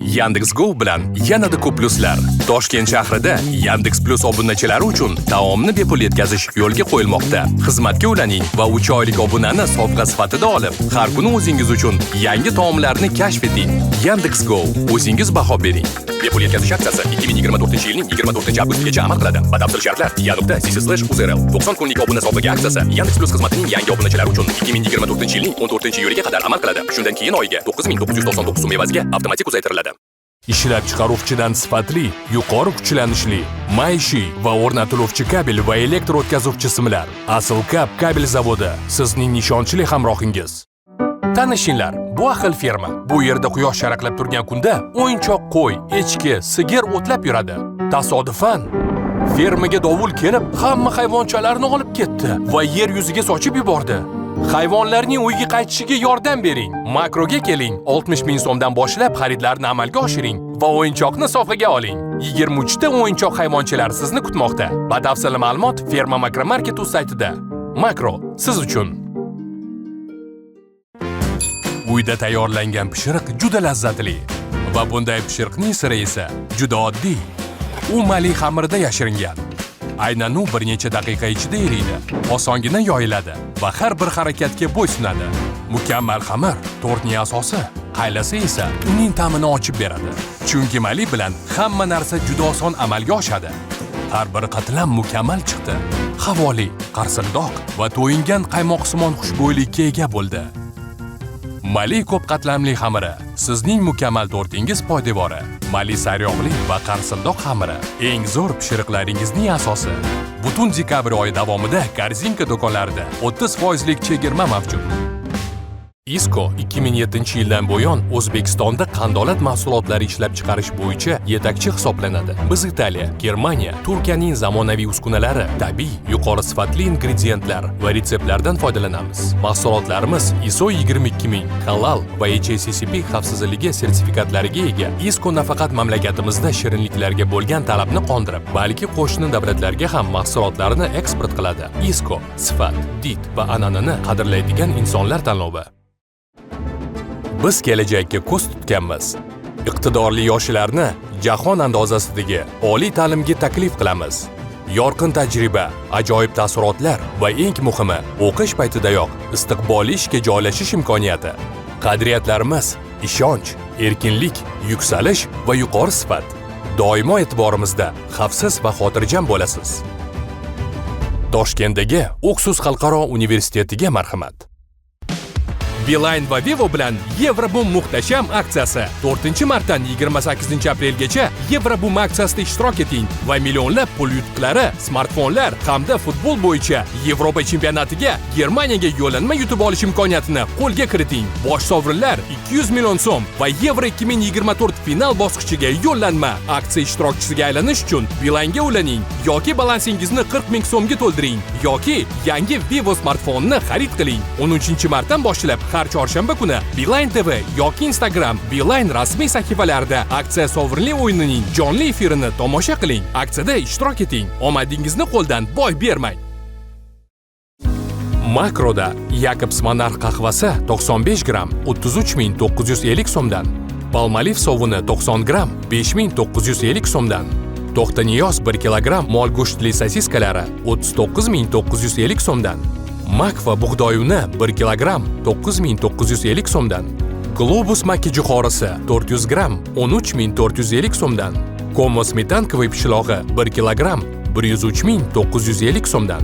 Yandex.Go bilan yanada ko'p pluslar. Toshkent shahrida Yandex Plus obunachilari uchun taomni bepul yetkazish yo'lga qo'yilmoqda. Xizmatga ulaning va 3 oylik obunani sovg'a sifatida olib, har kuni o'zingiz uchun yangi taomlarni kashf eting. Yandex.Go, o'zingiz baho bering. Bepul yetkazish aksiyasi 2024-yilning 24-avgustigacha amal qiladi. Batafsil shartlar yandex.cc/uzrl 90 kunlik obuna sovg'a aksiyasi Yandex Plus xizmatining yangi obunachilari uchun 2024-yilning 14-iyuliga qadar amal qiladi. Shundan keyin oyiga 9999 so'm evaziga avtomatik uzaytiriladi. Ishlab chiqaruvchidan sifatli, yuqori kuchlanishli, maishiy va o'rnatiluvchi kabel va elektr o'tkazuvchi simlar. Asl kabel zavodi sizning nishonchli hamrohingiz. Tanishinglar, bu ahil ferma. Bu yerda quyosh sharaqlab turgan kunda o'yinchoq qo'y, echki, sigir o'tlab yuradi. Tasodifan fermaga dovul kelib, hamma hayvonchalarni olib ketdi va yer yuziga sochib yubordi. Hayvonlarning uyga qaytishiga yordam bering. Makroga keling, 60 ming so'mdan boshlab xaridlarni amalga oshiring va o'yinchoqni sovg'aga oling. 23 ta o'yinchoq hayvonchalar sizni kutmoqda. Batafsil ma'lumot Ferma Makro Market saytida. Makro siz uchun. Uyda tayyorlangan pishiriq juda lazzatli va bunday pishiriqning siri esa juda oddiy. U mali xamirda yashiringan. Aynan u bir necha daqiqa ichida eriydi, osongina yoyiladi va har bir harakatga bo'ysunadi. Mukammal xamir tortning asosi, qaylasi esa uning ta'mini ochib beradi. Chunki mali bilan hamma narsa juda oson amalga oshadi. Har bir qatlam mukammal chiqdi. Havoli, qarsildoq va to'yingan qaymoqsimon xushbo'ylikka ega bo'ldi. Mali ko'p qatlamli xamiri sizning mukammal tortingiz poydevori. Mali sariyog'li va qarsildoq xamiri eng zo'r pishiriqlaringizning asosi. Butun dekabr oyi davomida Korzinka do'konlarida 30% chegirma mavjud. Isko 2007-yildan buyon O'zbekistonda qandolat mahsulotlari ishlab chiqarish bo'yicha yetakchi hisoblanadi. Biz Italiya, Germaniya, Turkiyaning zamonaviy uskunalari, tabiiy, yuqori sifatli ingrediyentlar va retseptlardan foydalanamiz. Mahsulotlarimiz ISO 22000, halal va HACCP xavfsizligi sertifikatlariga ega. Isko nafaqat mamlakatimizda shirinliklarga bo'lgan talabni qondirib, balki qo'shni davlatlarga ham mahsulotlarini eksport qiladi. Isko sifat, did va an'anani qadrlaydigan insonlar tanlovi. Biz kelajakka ko'z tutganmiz. Iqtidorli yoshlarni jahon andozasidagi oliy ta'limga taklif qilamiz. Yorqin tajriba, ajoyib taassurotlar va eng muhimi, o'qish paytidayoq istiqbolli ishga joylashish imkoniyati. Qadriyatlarimiz ishonch, erkinlik, yuksalish va yuqori sifat. Doimo e'tiborimizda xavfsiz va xotirjam bo'lasiz. Toshkentdagi Oxus xalqaro universitetiga marhamat. Beeline va Vivo bilan Yevroboom muhtasham aksiyasi 4-martdan 28-aprelgacha Yevroboom aksiyasida ishtirok eting va millionlab pul yutuqlari, smartfonlar hamda futbol bo'yicha Yevropa chempionatiga Germaniyaga yo'llanma yutib olish imkoniyatini qo'lga kiriting. Bosh sovrinlar 200 million so'm va Yevro 2024 final bosqichiga yo'llanma. Aksiya ishtirokchisiga aylanish uchun Beeline'ga ulaning yoki balansingizni 40 ming so'mga to'ldiring yoki yangi Vivo smartfonini xarid qiling. 13-martdan boshlab har chorshanba kuni Beeline TV yoki Instagram Beeline rasmiy sahifalarida aksiya sovrinli o'yinining jonli efirini tomosha qiling. Aksiyada ishtirok eting. Omadingizni qo'ldan boy bermang. Makroda Jacobs Monarch qahvasi 95 gram 33950 so'mdan. Palmolive sovuni 90 gram 5950 so'mdan. To'xtaniyoz 1 kilogram mol go'shtli sosiskalari 39950 so'mdan. Makfa bug'doy uni 1 kilogram 9950 so'mdan. Globus makka jo'xorisi 400 gram 13450 so'mdan. Komo smetankovoy pishlog'i 1 kilogram 103950 so'mdan.